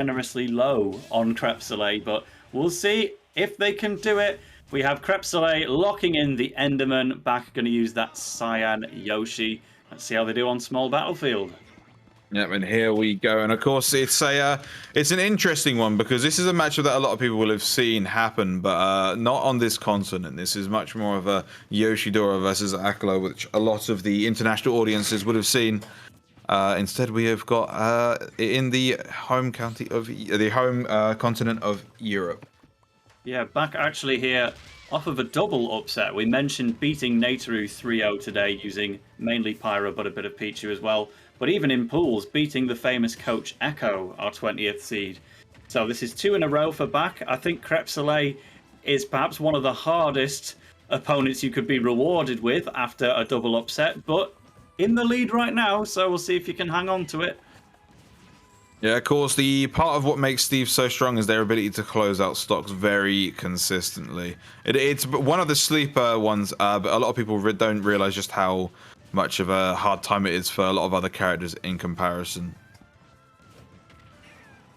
generously low on Crepe Salee, but we'll see if they can do it. We have Crepe Salee locking in the Enderman. Back going to use that Cyan Yoshi. Let's see how they do on small battlefield. Yep, and here we go. And of course, it's an interesting one because this is a matchup that a lot of people will have seen happen, but not on this continent. This is much more of a Yoshidora versus Aklo, which a lot of the international audiences would have seen. Instead, we have got in the home continent of Europe. Yeah, back actually here off of a double upset. We mentioned beating Nataru 3-0 today using mainly Pyro, but a bit of Pichu as well. But even in pools, beating the famous coach Echo, our 20th seed. So this is 2 in a row for back. I think Crepe Salee is perhaps one of the hardest opponents you could be rewarded with after a double upset, but in the lead right now, so we'll see if you can hang on to it. Yeah, of course, the part of what makes Steve so strong is their ability to close out stocks very consistently. It's one of the sleeper ones, but a lot of people don't realize just how much of a hard time it is for a lot of other characters in comparison.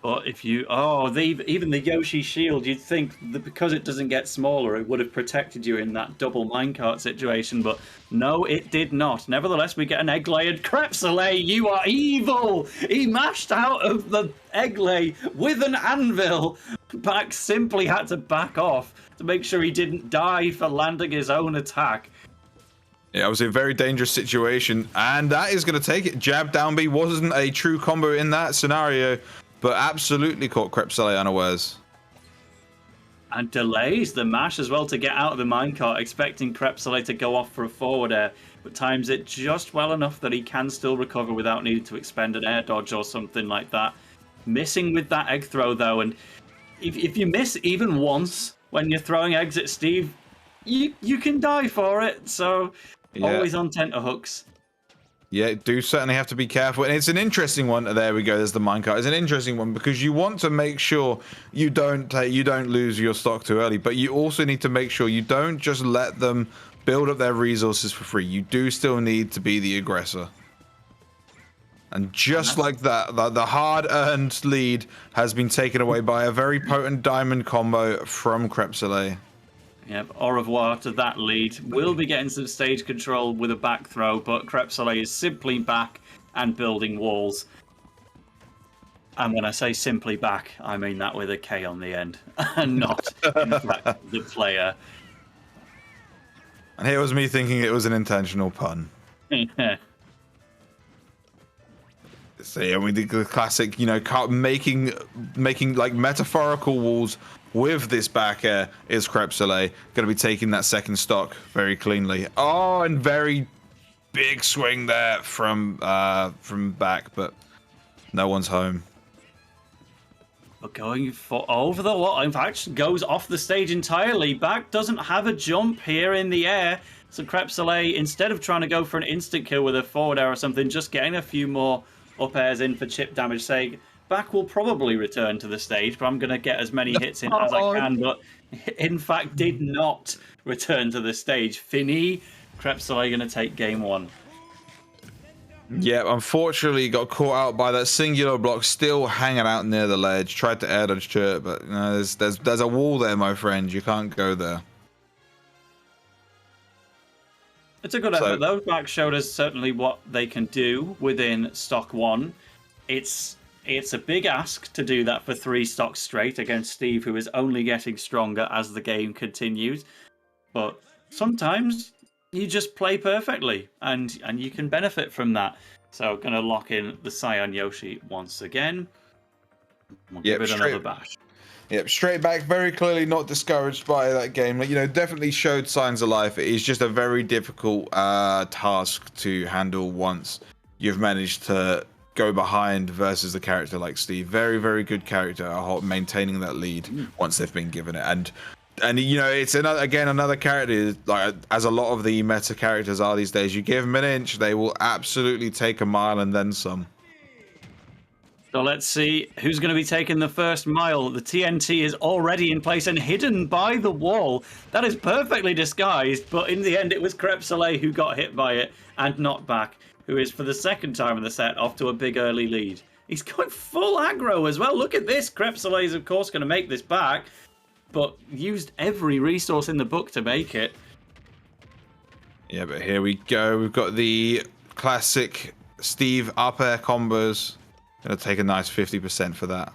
But if you... Oh, even the Yoshi shield, you'd think that because it doesn't get smaller, it would have protected you in that double minecart situation, but no, it did not. Nevertheless, we get an egg lay, and Crepe Salee, you are evil! He mashed out of the egg lay with an anvil. Back simply had to back off to make sure he didn't die for landing his own attack. Yeah, it was a very dangerous situation, and that is going to take it. Jab down B wasn't a true combo in that scenario, but absolutely caught Crepe Salee unawares. And delays the mash as well to get out of the minecart, expecting Crepe Salee to go off for a forward air, but times it just well enough that he can still recover without needing to expend an air dodge or something like that. Missing with that egg throw, though, and if you miss even once when you're throwing eggs at Steve, you can die for it, so... Yeah. Always on tenterhooks. Yeah, do certainly have to be careful. And it's an interesting one. There we go. There's the minecart. It's an interesting one because you want to make sure you don't lose your stock too early, but you also need to make sure you don't just let them build up their resources for free. You do still need to be the aggressor. And just like that, the hard-earned lead has been taken away by a very potent diamond combo from Crepe Salee. Yep, au revoir to that lead. We'll be getting some stage control with a back throw, but Crepe Salee is simply back and building walls. And when I say simply back, I mean that with a K on the end, and not, in fact, the player. And here was me thinking it was an intentional pun. So yeah, we did the classic, making like metaphorical walls with this back air is Crepe Salee. Going to be taking that second stock very cleanly. Oh, and very big swing there from back, but no one's home. But going for over the wall, in fact, goes off the stage entirely. Back doesn't have a jump here in the air. So Crepe Salee, instead of trying to go for an instant kill with a forward air or something, just getting a few more up airs in for chip damage sake. Back will probably return to the stage, but I'm going to get as many hits in as I can. But in fact, did not return to the stage. Fini, Crepe Salee going to take game one. Yeah, unfortunately got caught out by that singular block, still hanging out near the ledge. Tried to air dodge to it, but there's a wall there, my friend. You can't go there. It's a good effort, though. Back showed us certainly what they can do within stock one. It's a big ask to do that for 3 stocks straight against Steve, who is only getting stronger as the game continues. But sometimes you just play perfectly, and you can benefit from that. So going to lock in the Cyan Yoshi once again. We'll give it another bash. Yep, straight back, very clearly not discouraged by that game. Definitely showed signs of life. It is just a very difficult task to handle once you've managed to go behind versus the character like Steve. Very, very good character at maintaining that lead once they've been given it. And it's another character, like as a lot of the meta characters are these days. You give them an inch, they will absolutely take a mile and then some. So let's see who's going to be taking the first mile. The TNT is already in place and hidden by the wall. That is perfectly disguised, but in the end it was Crepe Salee who got hit by it and not Back, who is for the second time in the set off to a big early lead. He's going full aggro as well. Look at this. Crepe Salee is, of course, going to make this back, but used every resource in the book to make it. Yeah, but here we go. We've got the classic Steve up air combos. Gonna take a nice 50% for that.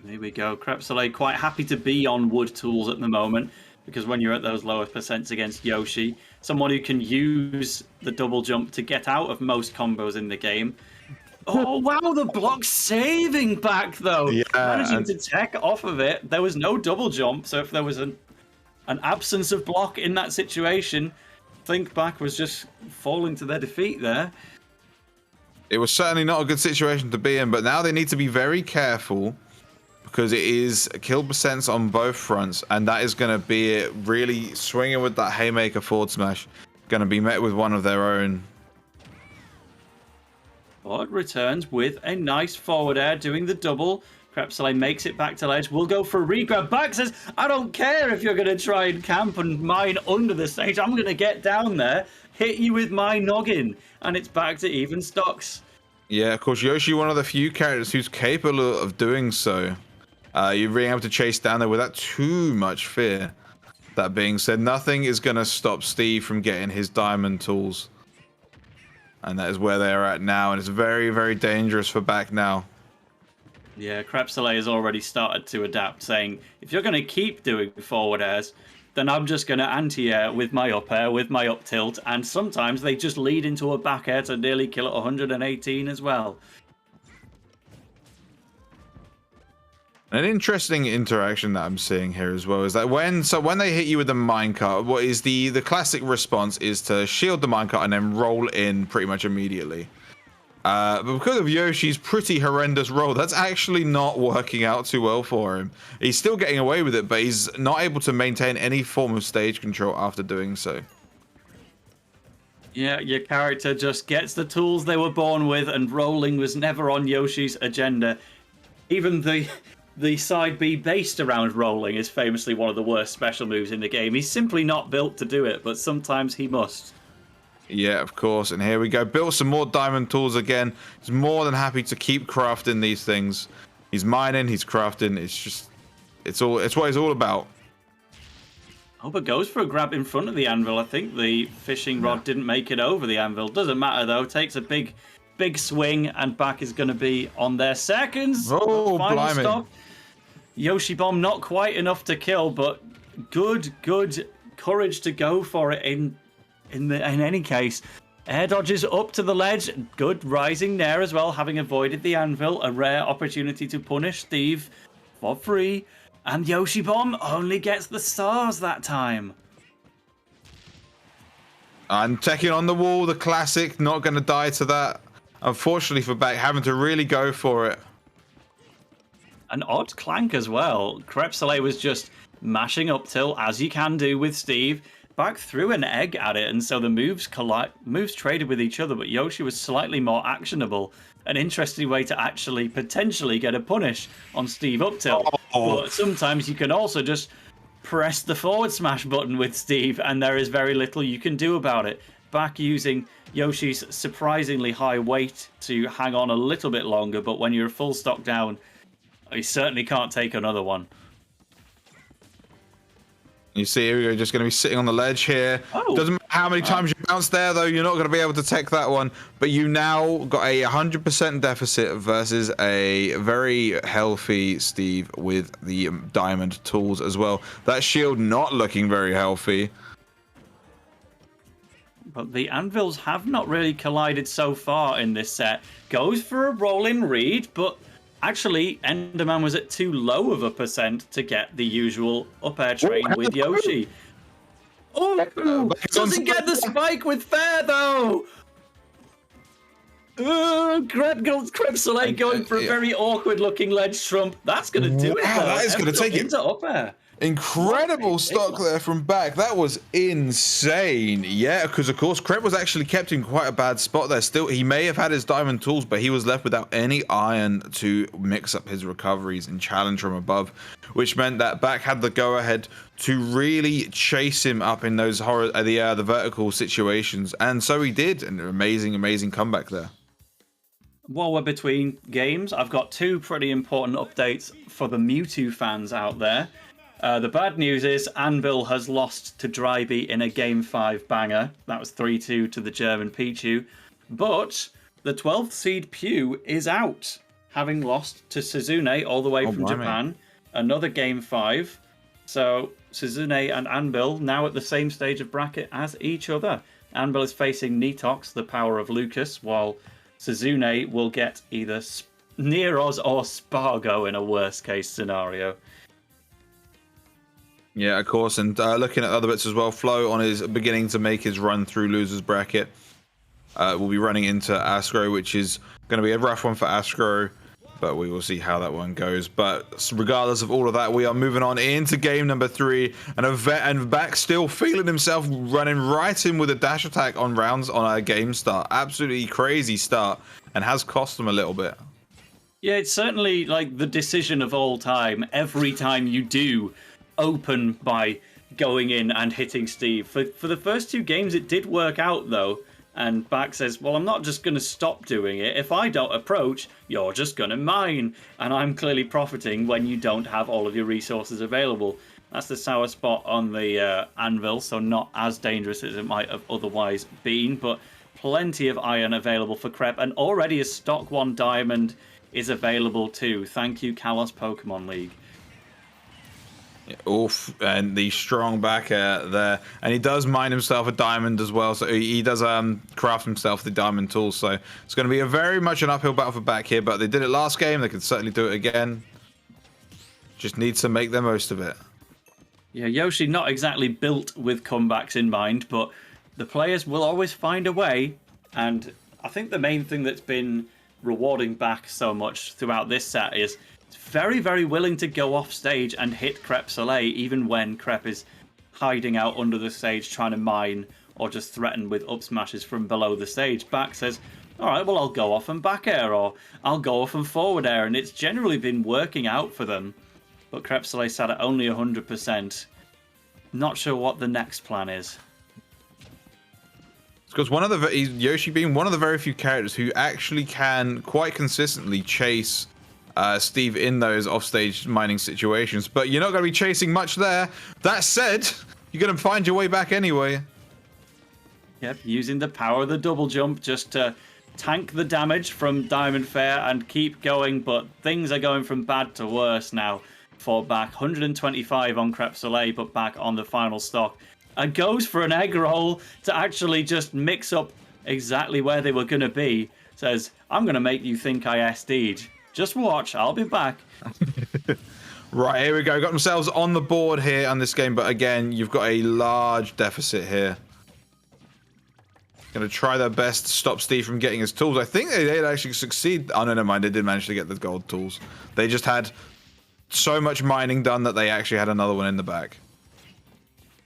There we go. Crepe Salee quite happy to be on wood tools at the moment, because when you're at those lower percents against Yoshi, someone who can use the double jump to get out of most combos in the game. Oh, wow, the block saving back, though. Yeah, Managing to tech off of it. There was no double jump, so if there was an absence of block in that situation, Think back was just falling to their defeat there. It was certainly not a good situation to be in, but now they need to be very careful because it is kill percents on both fronts, and that is going to be it. Really swinging with that haymaker forward smash, going to be met with one of their own. But returns with a nice forward air, doing the double. Crepe Salee makes it back to ledge. We'll go for a regrab. Back says, I don't care if you're going to try and camp and mine under the stage. I'm going to get down there, hit you with my noggin, and it's back to even stocks. Yeah, of course, Yoshi, one of the few characters who's capable of doing so. You're being able to chase down there without too much fear. That being said, nothing is going to stop Steve from getting his diamond tools. And that is where they're at now, and it's very, very dangerous for back now. Yeah, Crepe Salee has already started to adapt, saying, if you're going to keep doing forward airs, then I'm just going to anti-air with my up air, with my up tilt, and sometimes they just lead into a back air to nearly kill at 118 as well. An interesting interaction that I'm seeing here as well is that when they hit you with the minecart, what is the classic response is to shield the minecart and then roll in pretty much immediately. But because of Yoshi's pretty horrendous roll, that's actually not working out too well for him. He's still getting away with it, but he's not able to maintain any form of stage control after doing so. Yeah, your character just gets the tools they were born with, and rolling was never on Yoshi's agenda. Even the side B based around rolling is famously one of the worst special moves in the game. He's simply not built to do it, but sometimes he must. Yeah, of course. And here we go. Built some more diamond tools again. He's more than happy to keep crafting these things. He's mining, he's crafting. It's what he's all about. Oh, but goes for a grab in front of the anvil. I think the fishing rod didn't make it over the anvil. Doesn't matter though. Takes a big swing, and back is going to be on their seconds. Oh, final blimey. Stop. Yoshi bomb not quite enough to kill, but good courage to go for it in any case. Air dodges up to the ledge. Good rising there as well, having avoided the anvil. A rare opportunity to punish Steve for free. And Yoshi bomb only gets the stars that time. And checking on the wall, the classic, not going to die to that. Unfortunately for back, having to really go for it. An odd clank as well. Crepe Salee was just mashing up tilt, as you can do with Steve. Back threw an egg at it, and so the moves traded with each other, but Yoshi was slightly more actionable. An interesting way to actually potentially get a punish on Steve up tilt. Oh. But sometimes you can also just press the forward smash button with Steve, and there is very little you can do about it. Back using Yoshi's surprisingly high weight to hang on a little bit longer, but when you're full stock down, you certainly can't take another one. You see, we're just going to be sitting on the ledge here. Oh. Doesn't matter how many times you bounce there, though, you're not going to be able to tech that one. But you now got a 100% deficit versus a very healthy Steve with the diamond tools as well. That shield not looking very healthy. But the anvils have not really collided so far in this set. Goes for a rolling read, but actually, Enderman was at too low of a percent to get the usual up air train with Yoshi. Oh, doesn't get the spike with fair though. Crepe Salee going for a very awkward looking ledge trump. That's going to do it though. That is going to take it into up air. Incredible stock there from back. That was insane. Yeah, because of course Crepe was actually kept in quite a bad spot there. Still, he may have had his diamond tools, but he was left without any iron to mix up his recoveries and challenge from above, which meant that back had the go ahead to really chase him up in those the vertical situations, and so he did. An amazing comeback there. While we're between games, I've got two pretty important updates for the Mewtwo fans out there. The bad news is Anvil has lost to Dryby in a Game 5 banger. That was 3-2 to the German Pichu. But the 12th seed Pew is out, having lost to Suzune all the way from Japan. Another Game 5. So Suzune and Anvil now at the same stage of bracket as each other. Anvil is facing Nitox, the power of Lucas, while Suzune will get either Neros or Spargo in a worst case scenario. Yeah, of course, and looking at other bits as well, Flo on his beginning to make his run through losers bracket. We'll be running into Astro, which is going to be a rough one for Astro, but we will see how that one goes. But regardless of all of that, we are moving on into game number 3, and back still feeling himself running right in with a dash attack on rounds on our game start. Absolutely crazy start, and has cost him a little bit. Yeah, it's certainly like the decision of all time. Every time you do open by going in and hitting Steve. For the first 2 games, it did work out, though. And Back says, well, I'm not just going to stop doing it. If I don't approach, you're just going to mine. And I'm clearly profiting when you don't have all of your resources available. That's the sour spot on the Anvil, so not as dangerous as it might have otherwise been. But plenty of iron available for Crepe. And already a stock 1 diamond is available too. Thank you, Kalos Pokemon League. Oof, and the strong back there, and he does mine himself a diamond as well, so he does craft himself the diamond tools, so it's going to be a very much an uphill battle for back here, but they did it last game, they can certainly do it again. Just needs to make the most of it. Yeah, Yoshi not exactly built with comebacks in mind, but the players will always find a way, and I think the main thing that's been rewarding Back so much throughout this set is very willing to go off stage and hit Crepe Salee, even when Crepe is hiding out under the stage trying to mine or just threaten with up smashes from below the stage. Back says, all right, well, I'll go off and back air, or I'll go off and forward air, and it's generally been working out for them. But Crepe Salee sat at only 100%. Not sure what the next plan is. Because Yoshi being one of the very few characters who actually can quite consistently chase Steve in those offstage mining situations, but you're not going to be chasing much there. That said, you're going to find your way back anyway. Yep, using the power of the double jump just to tank the damage from Diamond Fair and keep going, but things are going from bad to worse now for Back. 125 on Crepe Salee, but Back on the final stock. And goes for an egg roll to actually just mix up exactly where they were going to be. Says, I'm going to make you think I SD'd. Just watch, I'll be back. Right, here we go. Got themselves on the board here on this game, but again, you've got a large deficit here. Going to try their best to stop Steve from getting his tools. I think they'd actually succeed. Oh, no, never mind. They did manage to get the gold tools. They just had so much mining done that they actually had another one in the back.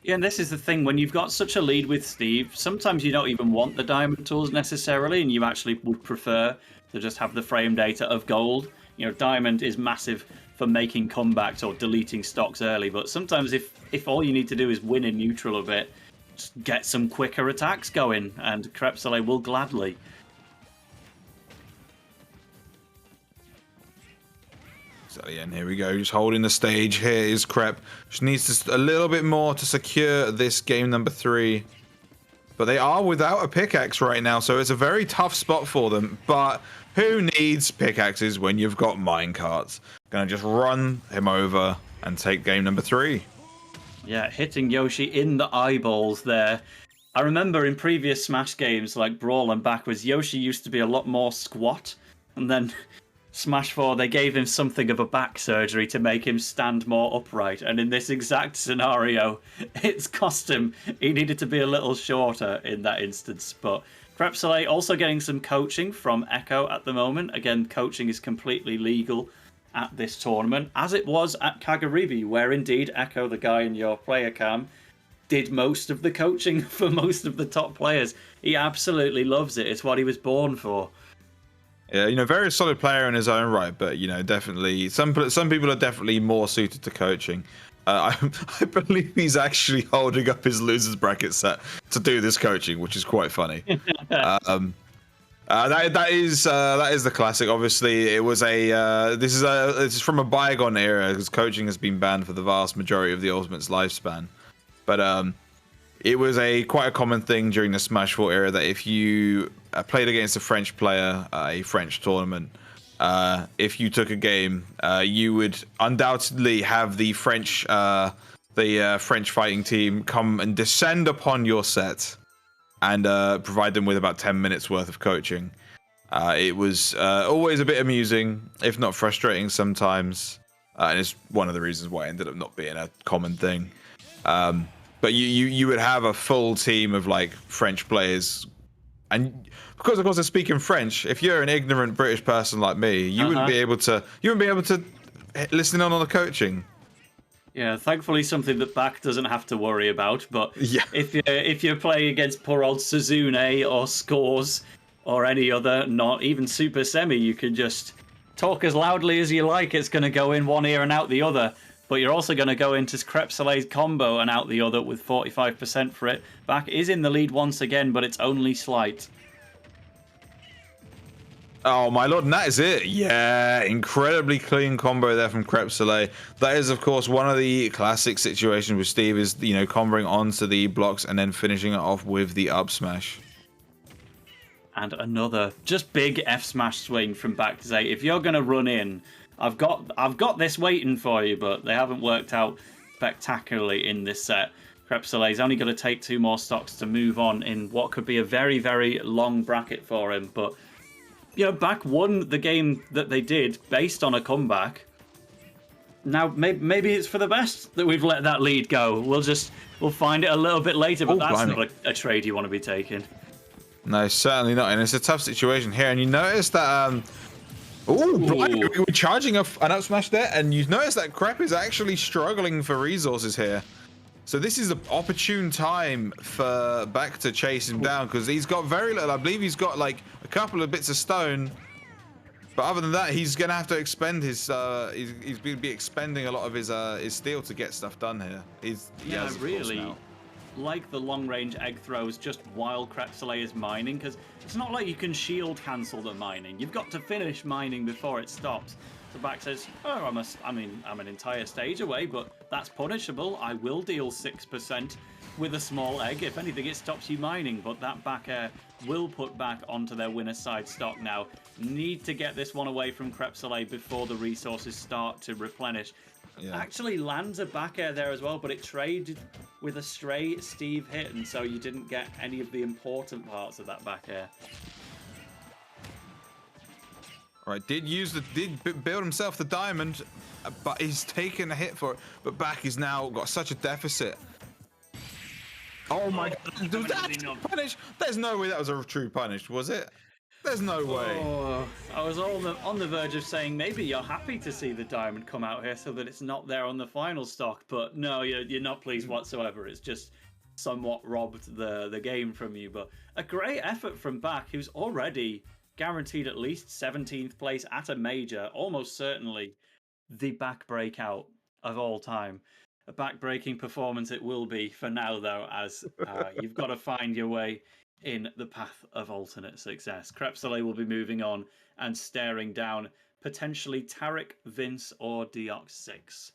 Yeah, and this is the thing. When you've got such a lead with Steve, sometimes you don't even want the diamond tools necessarily, and you actually would prefer to just have the frame data of gold. You know, diamond is massive for making comebacks or deleting stocks early, but sometimes if all you need to do is win in neutral a bit, just get some quicker attacks going, and Crepe Salee will gladly. So yeah, and here we go, just holding the stage. Here is Crepe. She needs a little bit more to secure this game number 3. But they are without a pickaxe right now, so it's a very tough spot for them. But who needs pickaxes when you've got minecarts? Gonna just run him over and take game number 3. Yeah, hitting Yoshi in the eyeballs there. I remember in previous Smash games like Brawl and Backwards, Yoshi used to be a lot more squat. And then Smash 4, they gave him something of a back surgery to make him stand more upright. And in this exact scenario, it's cost him. He needed to be a little shorter in that instance. But Crepe Salee also getting some coaching from Echo at the moment. Again, coaching is completely legal at this tournament, as it was at Kagaribi, where indeed Echo, the guy in your player cam, did most of the coaching for most of the top players. He absolutely loves it. It's what he was born for. Yeah, very solid player in his own right, but definitely some people are definitely more suited to coaching. I believe he's actually holding up his losers bracket set to do this coaching, which is quite funny. That is the classic. Obviously, it was this is from a bygone era because coaching has been banned for the vast majority of the Ultimate's lifespan. But it was quite a common thing during the Smash 4 era that if you played against a French player, a French tournament, if you took a game, you would undoubtedly have the French fighting team come and descend upon your set and provide them with about 10 minutes worth of coaching. It was always a bit amusing, if not frustrating sometimes, and it's one of the reasons why it ended up not being a common thing. But you would have a full team of like French players, and because of course they're speaking French. If you're an ignorant British person like me, you wouldn't be able to listen on the coaching. Yeah, thankfully something that Back doesn't have to worry about. But Yeah. if you're playing against poor old Suzune or Scores or any other, not even Super Semi, you can just talk as loudly as you like. It's going to go in one ear and out the other. But you're also going to go into Crepe Salee's combo and out the other with 45% for it. Back is in the lead once again, but it's only slight. Oh my lord, and that is it. Yeah, incredibly clean combo there from Crepe Salee. That is, of course, one of the classic situations with Steve is, comboing onto the blocks and then finishing it off with the up smash. And another just big F smash swing from Back to say, if you're going to run in, I've got this waiting for you, but they haven't worked out spectacularly in this set. Crepe Salee's only going to take 2 more stocks to move on in what could be a very, very long bracket for him, but Back won the game that they did based on a comeback. Now, maybe it's for the best that we've let that lead go. We'll find it a little bit later, but that's not a trade you want to be taking. No, certainly not. And it's a tough situation here. And you notice that, we're charging an up smash there, and you notice that Crepe is actually struggling for resources here. So this is an opportune time for Back to chase him down because he's got very little. I believe he's got like a couple of bits of stone, but other than that, he's gonna have to expend his. He's gonna be expending a lot of his steel to get stuff done here. He has really like the long range egg throws just while Crepe Salee is mining, because it's not like you can shield cancel the mining. You've got to finish mining before it stops. So Back says, I'm an entire stage away, but that's punishable. I will deal 6% with a small egg. If anything, it stops you mining, but that back air will put Back onto their winner's side stock now. Need to get this one away from Crepe Salee before the resources start to replenish. Yeah. Actually lands a back air there as well, but it traded with a stray Steve hit, and so you didn't get any of the important parts of that back air. All right, did build himself the diamond, but he's taken a hit for it. But Back is now got such a deficit. Oh my god, was that punish? There's no way that was a true punish, was it? There's no way. Oh, I was on the verge of saying maybe you're happy to see the diamond come out here so that it's not there on the final stock, but no, you're not pleased whatsoever. It's just somewhat robbed the game from you. But a great effort from Back, who's already guaranteed at least 17th place at a major, almost certainly the back breakout of all time. A back-breaking performance it will be for now, though, as you've got to find your way in the path of alternate success. Crepe Salee will be moving on and staring down potentially Tarek, Vince, or Deox 6.